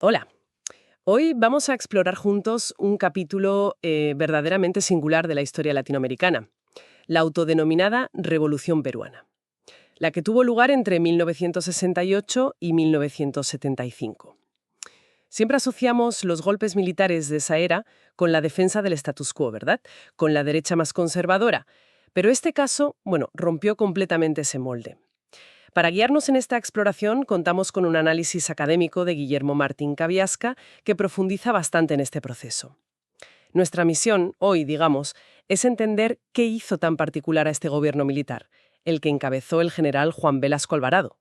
Hola, hoy vamos a explorar juntos un capítulo verdaderamente singular de la historia latinoamericana, la autodenominada Revolución Peruana, la que tuvo lugar entre 1968 y 1975. Siempre asociamos los golpes militares de esa era con la defensa del status quo, ¿verdad? Con la derecha más conservadora. Pero este caso, bueno, rompió completamente ese molde. Para guiarnos en esta exploración, contamos con un análisis académico de Guillermo Martín Cabiasca que profundiza bastante en este proceso. Nuestra misión, hoy, digamos, es entender qué hizo tan particular a este gobierno militar, el que encabezó el general Juan Velasco Alvarado.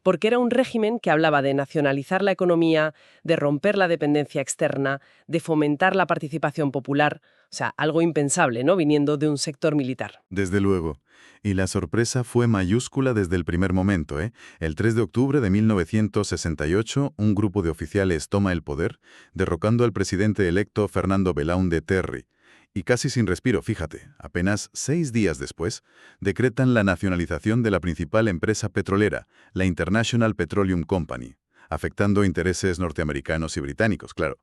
Porque era un régimen que hablaba de nacionalizar la economía, de romper la dependencia externa, de fomentar la participación popular, o sea, algo impensable, ¿no?, viniendo de un sector militar. Desde luego. Y la sorpresa fue mayúscula desde el primer momento, ¿eh? El 3 de octubre de 1968, un grupo de oficiales toma el poder, derrocando al presidente electo Fernando Belaúnde Terry. Y casi sin respiro, fíjate, apenas 6 días después, decretan la nacionalización de la principal empresa petrolera, la International Petroleum Company, afectando intereses norteamericanos y británicos, claro.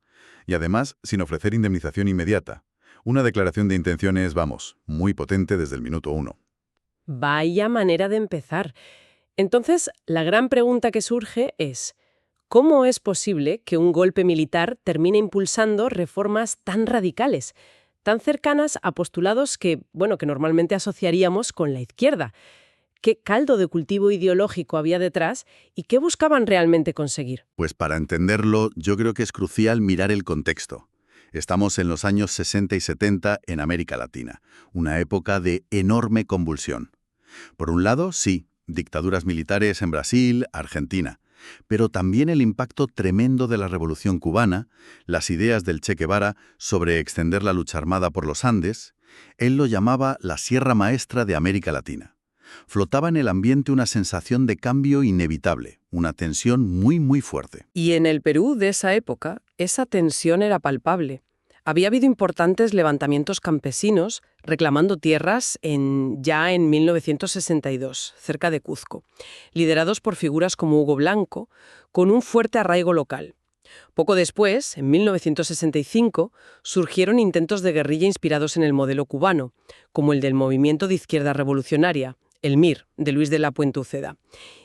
Y además, sin ofrecer indemnización inmediata. Una declaración de intenciones, vamos, muy potente desde el minuto 1. Vaya manera de empezar. Entonces, la gran pregunta que surge es, ¿cómo es posible que un golpe militar termine impulsando reformas tan radicales, tan cercanas a postulados que, bueno, que normalmente asociaríamos con la izquierda? ¿Qué caldo de cultivo ideológico había detrás y qué buscaban realmente conseguir? Pues para entenderlo, yo creo que es crucial mirar el contexto. Estamos en los años 60 y 70 en América Latina, una época de enorme convulsión. Por un lado, sí, dictaduras militares en Brasil, Argentina, pero también el impacto tremendo de la Revolución cubana, las ideas del Che Guevara sobre extender la lucha armada por los Andes. Él lo llamaba la Sierra Maestra de América Latina. Flotaba en el ambiente una sensación de cambio inevitable, una tensión muy fuerte. Y en el Perú de esa época, esa tensión era palpable. Había habido importantes levantamientos campesinos reclamando tierras ya en 1962, cerca de Cuzco, liderados por figuras como Hugo Blanco, con un fuerte arraigo local. Poco después, en 1965, surgieron intentos de guerrilla inspirados en el modelo cubano, como el del Movimiento de Izquierda Revolucionaria, el MIR, de Luis de la Puente Uceda.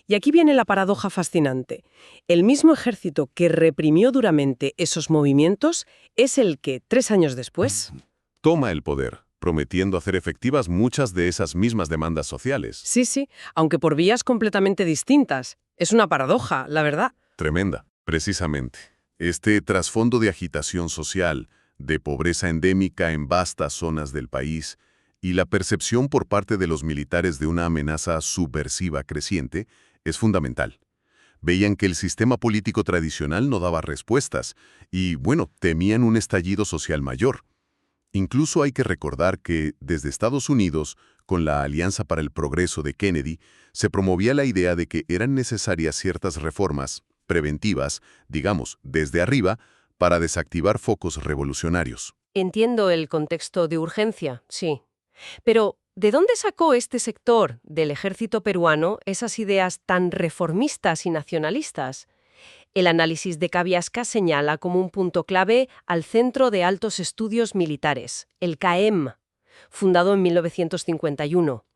Y aquí viene la paradoja fascinante. El mismo ejército que reprimió duramente esos movimientos es el que, 3 años después, toma el poder, prometiendo hacer efectivas muchas de esas mismas demandas sociales. sí, aunque por vías completamente distintas. Es una paradoja, la verdad. Tremenda, precisamente. Este trasfondo de agitación social, de pobreza endémica en vastas zonas del país y la percepción por parte de los militares de una amenaza subversiva creciente es fundamental. Veían que el sistema político tradicional no daba respuestas y, bueno, temían un estallido social mayor. Incluso hay que recordar que, desde Estados Unidos, con la Alianza para el Progreso de Kennedy, se promovía la idea de que eran necesarias ciertas reformas preventivas, digamos, desde arriba, para desactivar focos revolucionarios. Entiendo el contexto de urgencia, sí. Pero, ¿de dónde sacó este sector del ejército peruano esas ideas tan reformistas y nacionalistas? El análisis de Cabiasca señala como un punto clave al Centro de Altos Estudios Militares, el CAEM, fundado en 1951.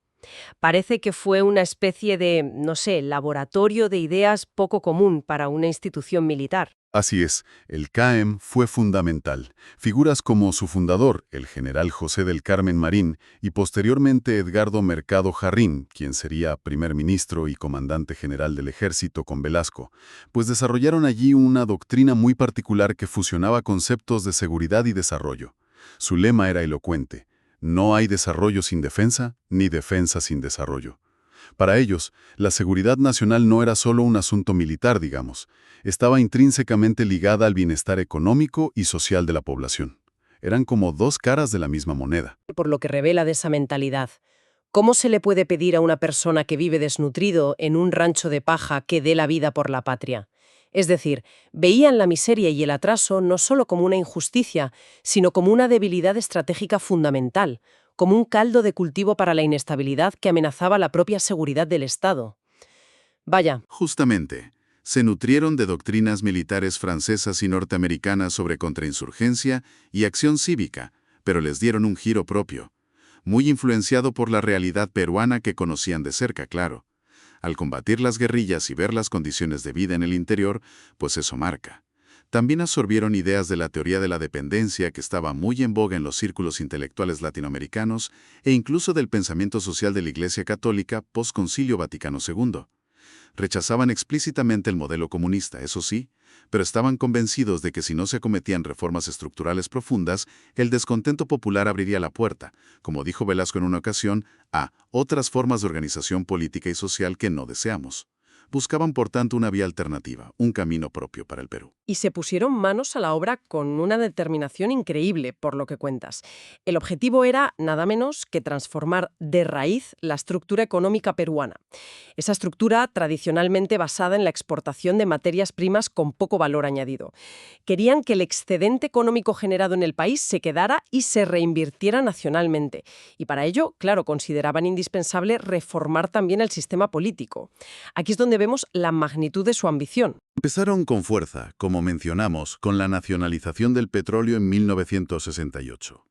Parece que fue una especie de, no sé, laboratorio de ideas poco común para una institución militar. Así es, el CAEM fue fundamental. Figuras como su fundador, el general José del Carmen Marín, y posteriormente Edgardo Mercado Jarrín, quien sería primer ministro y comandante general del ejército con Velasco, pues desarrollaron allí una doctrina muy particular que fusionaba conceptos de seguridad y desarrollo. Su lema era elocuente: no hay desarrollo sin defensa, ni defensa sin desarrollo. Para ellos, la seguridad nacional no era solo un asunto militar, digamos. Estaba intrínsecamente ligada al bienestar económico y social de la población. Eran como dos caras de la misma moneda. Por lo que revela de esa mentalidad. ¿Cómo se le puede pedir a una persona que vive desnutrido en un rancho de paja que dé la vida por la patria? Es decir, veían la miseria y el atraso no solo como una injusticia, sino como una debilidad estratégica fundamental, como un caldo de cultivo para la inestabilidad que amenazaba la propia seguridad del Estado. Vaya, Justamente, Se nutrieron de doctrinas militares francesas y norteamericanas sobre contrainsurgencia y acción cívica, pero les dieron un giro propio, muy influenciado por la realidad peruana que conocían de cerca, claro. Al combatir las guerrillas y ver las condiciones de vida en el interior, pues eso marca. También absorbieron ideas de la teoría de la dependencia que estaba muy en boga en los círculos intelectuales latinoamericanos e incluso del pensamiento social de la Iglesia Católica post-Concilio Vaticano II. Rechazaban explícitamente el modelo comunista, eso sí, pero estaban convencidos de que si no se acometían reformas estructurales profundas, el descontento popular abriría la puerta, como dijo Velasco en una ocasión, a otras formas de organización política y social que no deseamos. Buscaban, por tanto, una vía alternativa, un camino propio para el Perú. Y se pusieron manos a la obra con una determinación increíble, por lo que cuentas. El objetivo era nada menos que transformar de raíz la estructura económica peruana. Esa estructura tradicionalmente basada en la exportación de materias primas con poco valor añadido. Querían que el excedente económico generado en el país se quedara y se reinvirtiera nacionalmente. Y para ello, claro, consideraban indispensable reformar también el sistema político. Aquí es donde vemos la magnitud de su ambición. Empezaron con fuerza, como mencionamos, con la nacionalización del petróleo en 1968.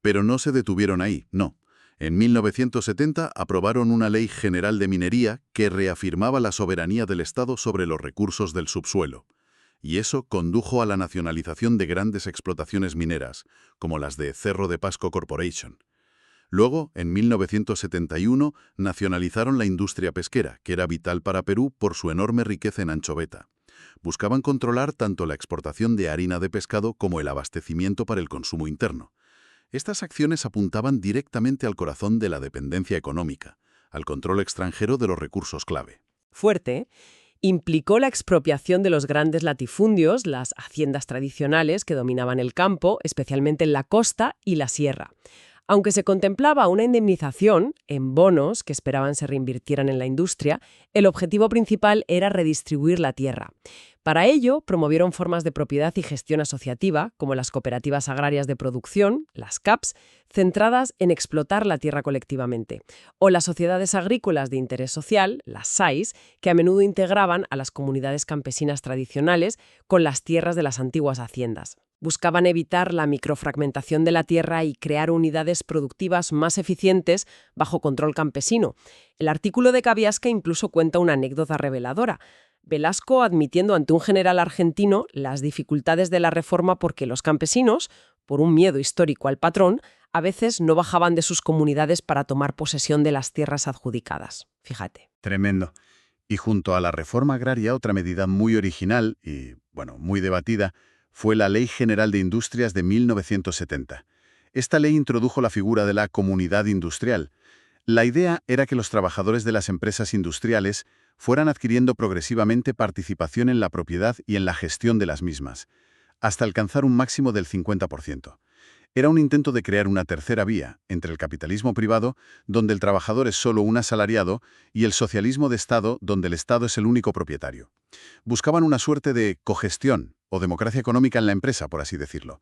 Pero no se detuvieron ahí, no. En 1970 aprobaron una ley general de minería que reafirmaba la soberanía del Estado sobre los recursos del subsuelo. Y eso condujo a la nacionalización de grandes explotaciones mineras, como las de Cerro de Pasco Corporation. Luego, en 1971, nacionalizaron la industria pesquera, que era vital para Perú por su enorme riqueza en anchoveta. Buscaban controlar tanto la exportación de harina de pescado como el abastecimiento para el consumo interno. Estas acciones apuntaban directamente al corazón de la dependencia económica, al control extranjero de los recursos clave. Fuerte, implicó la expropiación de los grandes latifundios, las haciendas tradicionales que dominaban el campo, especialmente en la costa y la sierra. Aunque se contemplaba una indemnización en bonos que esperaban se reinvirtieran en la industria, el objetivo principal era redistribuir la tierra. Para ello, promovieron formas de propiedad y gestión asociativa, como las cooperativas agrarias de producción, las CAPs, centradas en explotar la tierra colectivamente, o las sociedades agrícolas de interés social, las SAIs, que a menudo integraban a las comunidades campesinas tradicionales con las tierras de las antiguas haciendas. Buscaban evitar la microfragmentación de la tierra y crear unidades productivas más eficientes bajo control campesino. El artículo de Cabiasca incluso cuenta una anécdota reveladora. Velasco admitiendo ante un general argentino las dificultades de la reforma porque los campesinos, por un miedo histórico al patrón, a veces no bajaban de sus comunidades para tomar posesión de las tierras adjudicadas. Fíjate. Tremendo. Y junto a la reforma agraria, otra medida muy original y, muy debatida, fue la Ley General de Industrias de 1970. Esta ley introdujo la figura de la comunidad industrial. La idea era que los trabajadores de las empresas industriales fueran adquiriendo progresivamente participación en la propiedad y en la gestión de las mismas, hasta alcanzar un máximo del 50%. Era un intento de crear una tercera vía entre el capitalismo privado, donde el trabajador es solo un asalariado, y el socialismo de Estado, donde el Estado es el único propietario. Buscaban una suerte de cogestión o democracia económica en la empresa, por así decirlo.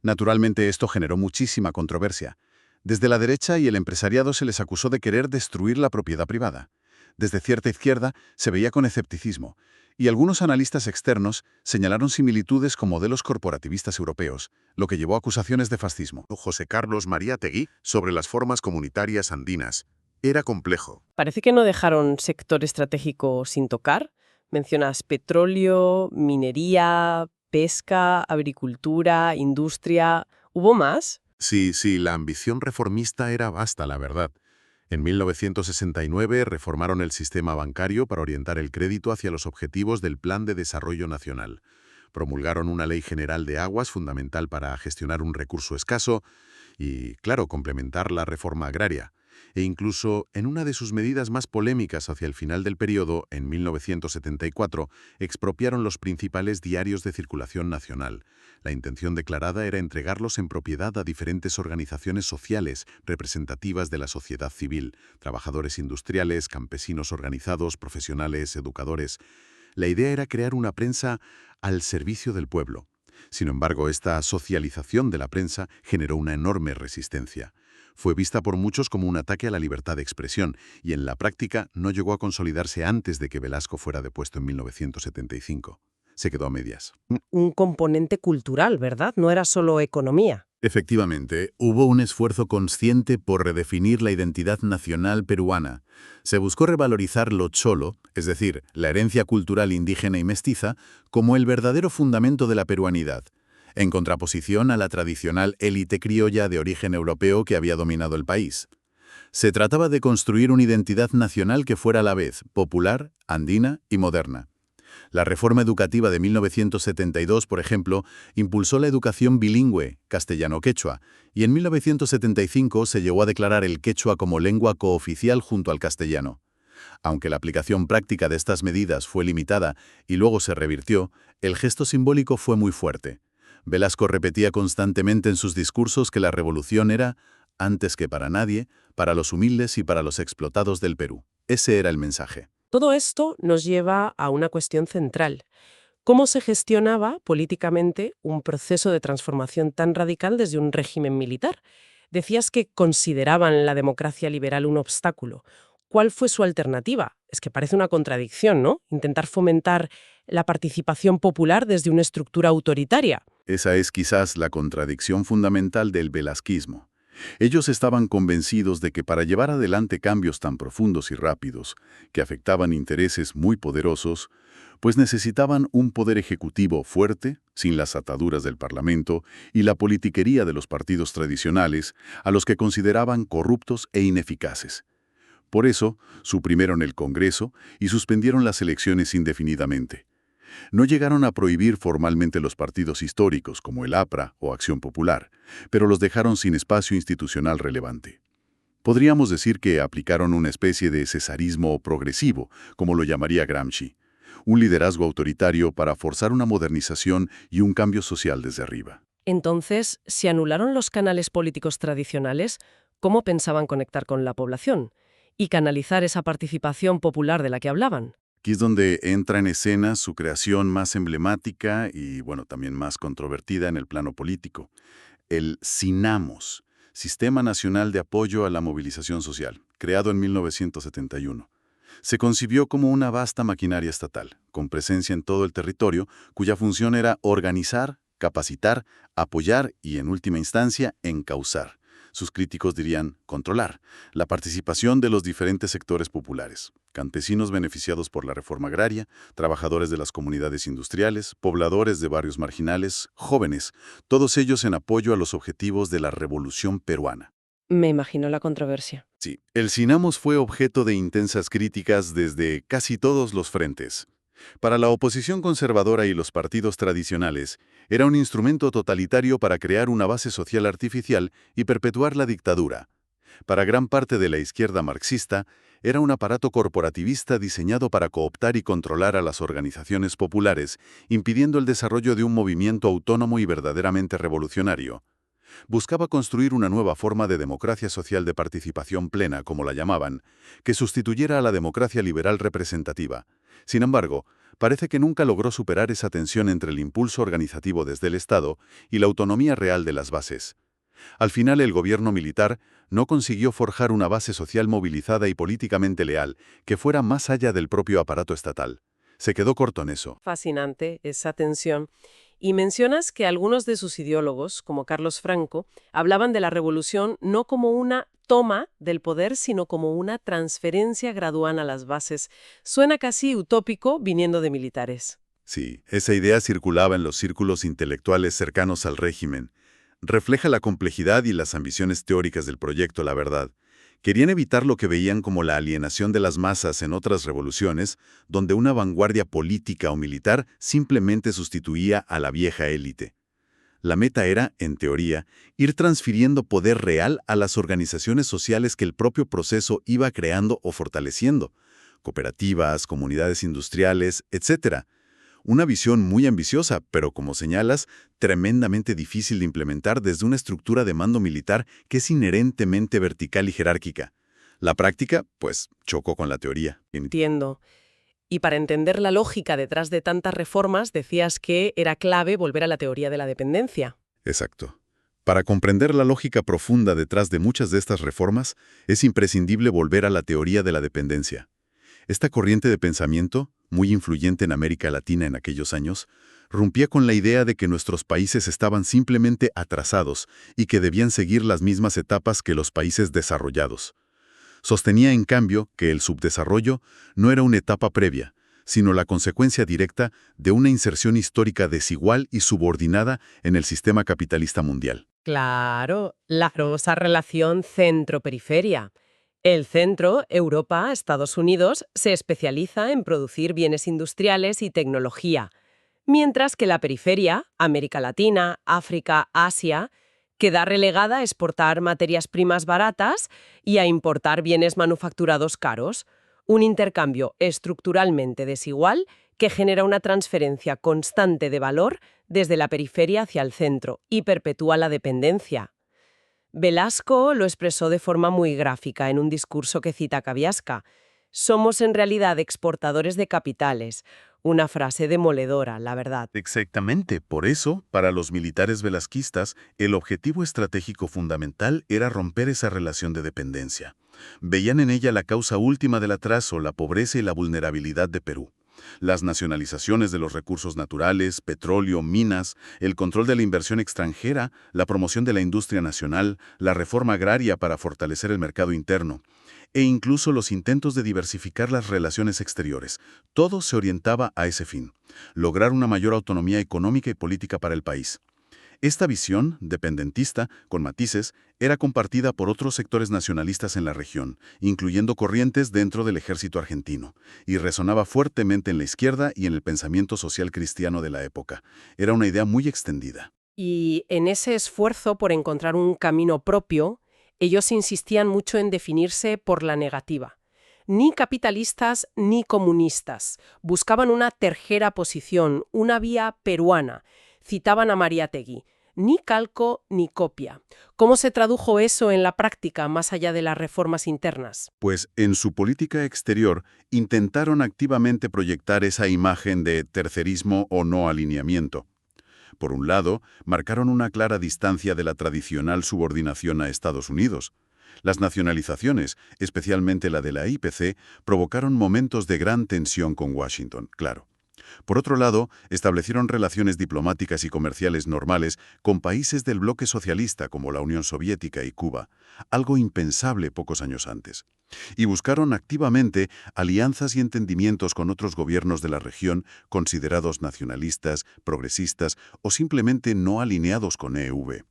Naturalmente, esto generó muchísima controversia. Desde la derecha y el empresariado se les acusó de querer destruir la propiedad privada. Desde cierta izquierda se veía con escepticismo, y algunos analistas externos señalaron similitudes con modelos corporativistas europeos, lo que llevó a acusaciones de fascismo. José Carlos Mariátegui sobre las formas comunitarias andinas. Era complejo. Parece que no dejaron sector estratégico sin tocar. Mencionas petróleo, minería, pesca, agricultura, industria. ¿Hubo más? Sí, la ambición reformista era vasta, la verdad. En 1969 reformaron el sistema bancario para orientar el crédito hacia los objetivos del Plan de Desarrollo Nacional. Promulgaron una ley general de aguas fundamental para gestionar un recurso escaso y, claro, complementar la reforma agraria. E incluso, en una de sus medidas más polémicas hacia el final del periodo, en 1974, expropiaron los principales diarios de circulación nacional. La intención declarada era entregarlos en propiedad a diferentes organizaciones sociales representativas de la sociedad civil, trabajadores industriales, campesinos organizados, profesionales, educadores. La idea era crear una prensa al servicio del pueblo. Sin embargo, esta socialización de la prensa generó una enorme resistencia. Fue vista por muchos como un ataque a la libertad de expresión y en la práctica no llegó a consolidarse antes de que Velasco fuera depuesto en 1975. Se quedó a medias. Un componente cultural, ¿verdad? No era solo economía. Efectivamente, hubo un esfuerzo consciente por redefinir la identidad nacional peruana. Se buscó revalorizar lo cholo, es decir, la herencia cultural indígena y mestiza, como el verdadero fundamento de la peruanidad, en contraposición a la tradicional élite criolla de origen europeo que había dominado el país. Se trataba de construir una identidad nacional que fuera a la vez popular, andina y moderna. La reforma educativa de 1972, por ejemplo, impulsó la educación bilingüe, castellano-quechua, y en 1975 se llegó a declarar el quechua como lengua cooficial junto al castellano. Aunque la aplicación práctica de estas medidas fue limitada y luego se revirtió, el gesto simbólico fue muy fuerte. Velasco repetía constantemente en sus discursos que la revolución era, antes que para nadie, para los humildes y para los explotados del Perú. Ese era el mensaje. Todo esto nos lleva a una cuestión central. ¿Cómo se gestionaba políticamente un proceso de transformación tan radical desde un régimen militar? Decías que consideraban la democracia liberal un obstáculo. ¿Cuál fue su alternativa? Es que parece una contradicción, ¿no? Intentar fomentar la participación popular desde una estructura autoritaria. Esa es quizás la contradicción fundamental del velasquismo. Ellos estaban convencidos de que para llevar adelante cambios tan profundos y rápidos, que afectaban intereses muy poderosos, pues necesitaban un poder ejecutivo fuerte, sin las ataduras del Parlamento y la politiquería de los partidos tradicionales, a los que consideraban corruptos e ineficaces. Por eso, suprimieron el Congreso y suspendieron las elecciones indefinidamente. No llegaron a prohibir formalmente los partidos históricos como el APRA o Acción Popular, pero los dejaron sin espacio institucional relevante. Podríamos decir que aplicaron una especie de cesarismo progresivo, como lo llamaría Gramsci, un liderazgo autoritario para forzar una modernización y un cambio social desde arriba. Entonces, ¿se anularon los canales políticos tradicionales? ¿Cómo pensaban conectar con la población y canalizar esa participación popular de la que hablaban? Aquí es donde entra en escena su creación más emblemática y, bueno, también más controvertida en el plano político, el SINAMOS, Sistema Nacional de Apoyo a la Movilización Social, creado en 1971. Se concibió como una vasta maquinaria estatal, con presencia en todo el territorio, cuya función era organizar, capacitar, apoyar y, en última instancia, encauzar. Sus críticos dirían controlar la participación de los diferentes sectores populares, campesinos beneficiados por la reforma agraria, trabajadores de las comunidades industriales, pobladores de barrios marginales, jóvenes, todos ellos en apoyo a los objetivos de la revolución peruana. Me imagino la controversia. Sí, el SINAMOS fue objeto de intensas críticas desde casi todos los frentes. Para la oposición conservadora y los partidos tradicionales, era un instrumento totalitario para crear una base social artificial y perpetuar la dictadura. Para gran parte de la izquierda marxista, era un aparato corporativista diseñado para cooptar y controlar a las organizaciones populares, impidiendo el desarrollo de un movimiento autónomo y verdaderamente revolucionario. Buscaba construir una nueva forma de democracia social de participación plena, como la llamaban, que sustituyera a la democracia liberal representativa. Sin embargo, parece que nunca logró superar esa tensión entre el impulso organizativo desde el Estado y la autonomía real de las bases. Al final, el gobierno militar no consiguió forjar una base social movilizada y políticamente leal que fuera más allá del propio aparato estatal. Se quedó corto en eso. Fascinante esa tensión. Y mencionas que algunos de sus ideólogos, como Carlos Franco, hablaban de la revolución no como una toma del poder, sino como una transferencia gradual a las bases. Suena casi utópico viniendo de militares. Sí, esa idea circulaba en los círculos intelectuales cercanos al régimen. Refleja la complejidad y las ambiciones teóricas del proyecto, la verdad. Querían evitar lo que veían como la alienación de las masas en otras revoluciones, donde una vanguardia política o militar simplemente sustituía a la vieja élite. La meta era, en teoría, ir transfiriendo poder real a las organizaciones sociales que el propio proceso iba creando o fortaleciendo, cooperativas, comunidades industriales, etc. Una visión muy ambiciosa, pero como señalas, tremendamente difícil de implementar desde una estructura de mando militar que es inherentemente vertical y jerárquica. La práctica, pues, chocó con la teoría. Entiendo. Y para entender la lógica detrás de tantas reformas, decías que era clave volver a la teoría de la dependencia. Exacto. Para comprender la lógica profunda detrás de muchas de estas reformas, es imprescindible volver a la teoría de la dependencia. Esta corriente de pensamiento, muy influyente en América Latina en aquellos años, rompía con la idea de que nuestros países estaban simplemente atrasados y que debían seguir las mismas etapas que los países desarrollados. Sostenía, en cambio, que el subdesarrollo no era una etapa previa, sino la consecuencia directa de una inserción histórica desigual y subordinada en el sistema capitalista mundial. Claro, la famosa relación centro-periferia. El centro, Europa, Estados Unidos, se especializa en producir bienes industriales y tecnología, mientras que la periferia, América Latina, África, Asia, queda relegada a exportar materias primas baratas y a importar bienes manufacturados caros, un intercambio estructuralmente desigual que genera una transferencia constante de valor desde la periferia hacia el centro y perpetúa la dependencia. Velasco lo expresó de forma muy gráfica en un discurso que cita Kabiaska. Somos en realidad exportadores de capitales. Una frase demoledora, la verdad. Exactamente, por eso, para los militares velasquistas, el objetivo estratégico fundamental era romper esa relación de dependencia. Veían en ella la causa última del atraso, la pobreza y la vulnerabilidad de Perú. Las nacionalizaciones de los recursos naturales, petróleo, minas, el control de la inversión extranjera, la promoción de la industria nacional, la reforma agraria para fortalecer el mercado interno, e incluso los intentos de diversificar las relaciones exteriores. Todo se orientaba a ese fin, lograr una mayor autonomía económica y política para el país. Esta visión, dependentista, con matices, era compartida por otros sectores nacionalistas en la región, incluyendo corrientes dentro del ejército argentino, y resonaba fuertemente en la izquierda y en el pensamiento social cristiano de la época. Era una idea muy extendida. Y en ese esfuerzo por encontrar un camino propio, ellos insistían mucho en definirse por la negativa. Ni capitalistas ni comunistas. Buscaban una tercera posición, una vía peruana. Citaban a Mariátegui. Ni calco ni copia. ¿Cómo se tradujo eso en la práctica, más allá de las reformas internas? Pues en su política exterior intentaron activamente proyectar esa imagen de tercerismo o no alineamiento. Por un lado, marcaron una clara distancia de la tradicional subordinación a Estados Unidos. Las nacionalizaciones, especialmente la de la IPC, provocaron momentos de gran tensión con Washington, claro. Por otro lado, establecieron relaciones diplomáticas y comerciales normales con países del bloque socialista como la Unión Soviética y Cuba, algo impensable pocos años antes. Y buscaron activamente alianzas y entendimientos con otros gobiernos de la región considerados nacionalistas, progresistas o simplemente no alineados con EV,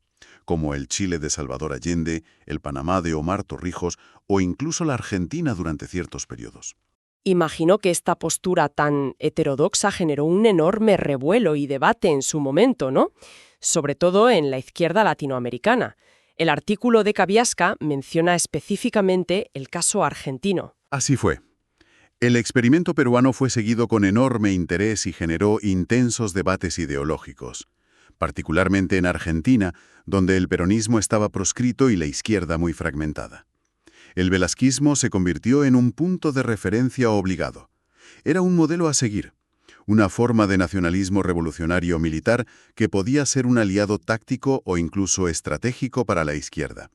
como el Chile de Salvador Allende, el Panamá de Omar Torrijos o incluso la Argentina durante ciertos periodos. Imagino que esta postura tan heterodoxa generó un enorme revuelo y debate en su momento, ¿no? Sobre todo en la izquierda latinoamericana. El artículo de Kabiaska menciona específicamente el caso argentino. Así fue. El experimento peruano fue seguido con enorme interés y generó intensos debates ideológicos, particularmente en Argentina, donde el peronismo estaba proscrito y la izquierda muy fragmentada. El velasquismo se convirtió en un punto de referencia obligado. Era un modelo a seguir, una forma de nacionalismo revolucionario militar que podía ser un aliado táctico o incluso estratégico para la izquierda.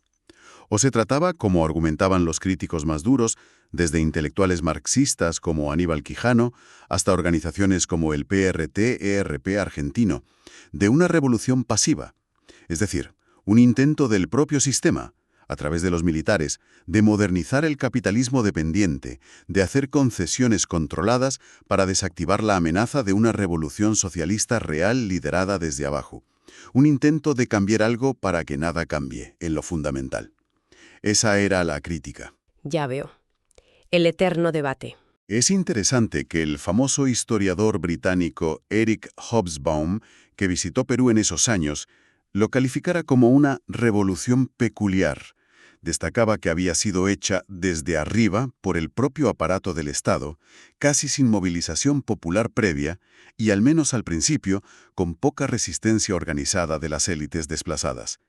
O se trataba, como argumentaban los críticos más duros, desde intelectuales marxistas como Aníbal Quijano hasta organizaciones como el PRT-ERP argentino, de una revolución pasiva, es decir, un intento del propio sistema, a través de los militares, de modernizar el capitalismo dependiente, de hacer concesiones controladas para desactivar la amenaza de una revolución socialista real liderada desde abajo. Un intento de cambiar algo para que nada cambie, en lo fundamental. Esa era la crítica. Ya veo. El eterno debate. Es interesante que el famoso historiador británico Eric Hobsbawm, que visitó Perú en esos años, lo calificara como una revolución peculiar. Destacaba que había sido hecha desde arriba por el propio aparato del Estado, casi sin movilización popular previa y, al menos al principio, con poca resistencia organizada de las élites desplazadas.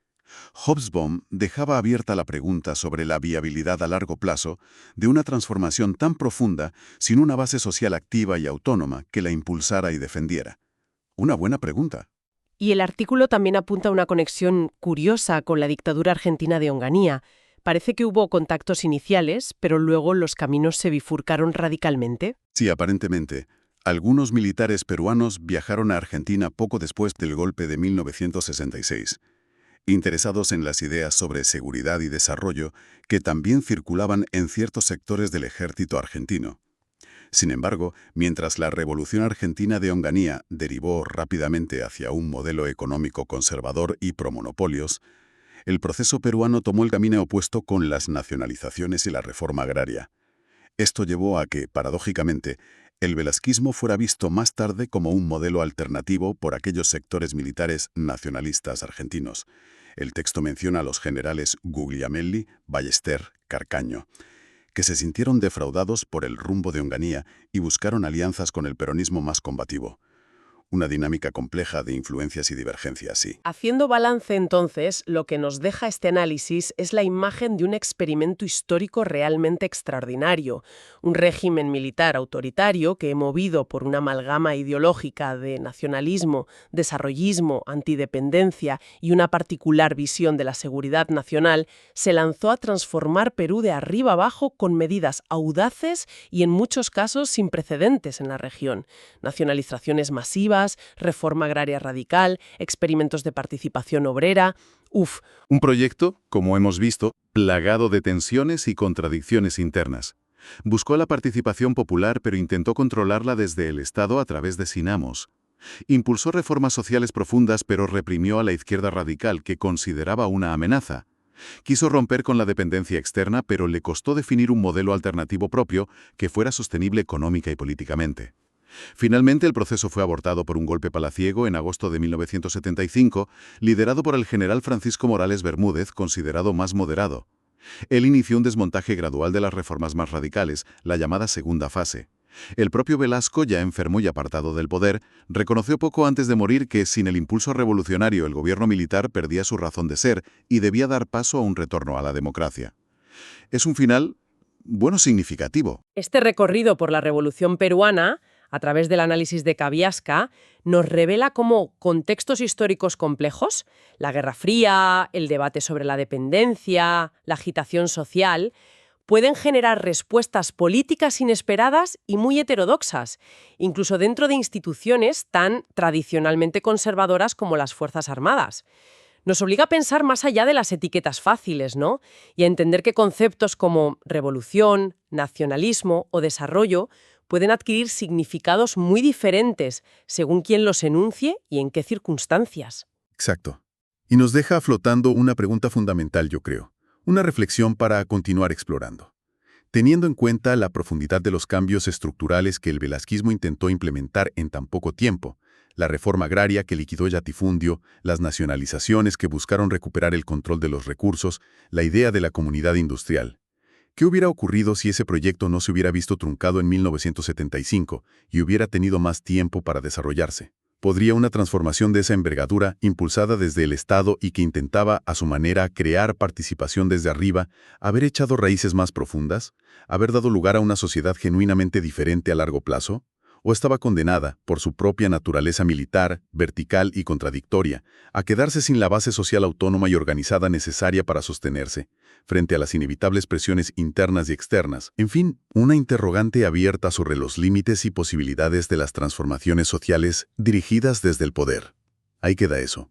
Hobsbawm dejaba abierta la pregunta sobre la viabilidad a largo plazo de una transformación tan profunda sin una base social activa y autónoma que la impulsara y defendiera. Una buena pregunta. Y el artículo también apunta a una conexión curiosa con la dictadura argentina de Onganía. Parece que hubo contactos iniciales, pero luego los caminos se bifurcaron radicalmente. Sí, aparentemente. Algunos militares peruanos viajaron a Argentina poco después del golpe de 1966, interesados en las ideas sobre seguridad y desarrollo que también circulaban en ciertos sectores del ejército argentino. Sin embargo, mientras la Revolución Argentina de Onganía derivó rápidamente hacia un modelo económico conservador y promonopolios, el proceso peruano tomó el camino opuesto con las nacionalizaciones y la reforma agraria. Esto llevó a que, paradójicamente, el velasquismo fuera visto más tarde como un modelo alternativo por aquellos sectores militares nacionalistas argentinos. El texto menciona a los generales Guglielmelli, Ballester, Carcaño, que se sintieron defraudados por el rumbo de Onganía y buscaron alianzas con el peronismo más combativo. Una dinámica compleja de influencias y divergencias, sí. Haciendo balance, entonces, lo que nos deja este análisis es la imagen de un experimento histórico realmente extraordinario, un régimen militar autoritario que, movido por una amalgama ideológica de nacionalismo, desarrollismo, antidependencia y una particular visión de la seguridad nacional, se lanzó a transformar Perú de arriba abajo con medidas audaces y, en muchos casos, sin precedentes en la región. Nacionalizaciones masivas, reforma agraria radical, experimentos de participación obrera. Un proyecto, como hemos visto, plagado de tensiones y contradicciones internas. Buscó la participación popular, pero intentó controlarla desde el Estado a través de Sinamos. Impulsó reformas sociales profundas, pero reprimió a la izquierda radical, que consideraba una amenaza. Quiso romper con la dependencia externa, pero le costó definir un modelo alternativo propio que fuera sostenible económica y políticamente. Finalmente, el proceso fue abortado por un golpe palaciego en agosto de 1975, liderado por el general Francisco Morales Bermúdez, considerado más moderado. Él inició un desmontaje gradual de las reformas más radicales, la llamada segunda fase. El propio Velasco, ya enfermo y apartado del poder, reconoció poco antes de morir que sin el impulso revolucionario el gobierno militar perdía su razón de ser y debía dar paso a un retorno a la democracia. Es un final, significativo. Este recorrido por la Revolución peruana, a través del análisis de Cabiasca, nos revela cómo contextos históricos complejos, la Guerra Fría, el debate sobre la dependencia, la agitación social, pueden generar respuestas políticas inesperadas y muy heterodoxas, incluso dentro de instituciones tan tradicionalmente conservadoras como las Fuerzas Armadas. Nos obliga a pensar más allá de las etiquetas fáciles, ¿no? Y a entender que conceptos como revolución, nacionalismo o desarrollo pueden adquirir significados muy diferentes según quién los enuncie y en qué circunstancias. Exacto. Y nos deja flotando una pregunta fundamental, yo creo. Una reflexión para continuar explorando. Teniendo en cuenta la profundidad de los cambios estructurales que el velasquismo intentó implementar en tan poco tiempo, la reforma agraria que liquidó Yatifundio, las nacionalizaciones que buscaron recuperar el control de los recursos, la idea de la comunidad industrial. ¿Qué hubiera ocurrido si ese proyecto no se hubiera visto truncado en 1975 y hubiera tenido más tiempo para desarrollarse? ¿Podría una transformación de esa envergadura, impulsada desde el Estado y que intentaba, a su manera, crear participación desde arriba, haber echado raíces más profundas? ¿Haber dado lugar a una sociedad genuinamente diferente a largo plazo? ¿O estaba condenada, por su propia naturaleza militar, vertical y contradictoria, a quedarse sin la base social autónoma y organizada necesaria para sostenerse, frente a las inevitables presiones internas y externas? En fin, una interrogante abierta sobre los límites y posibilidades de las transformaciones sociales dirigidas desde el poder. Ahí queda eso.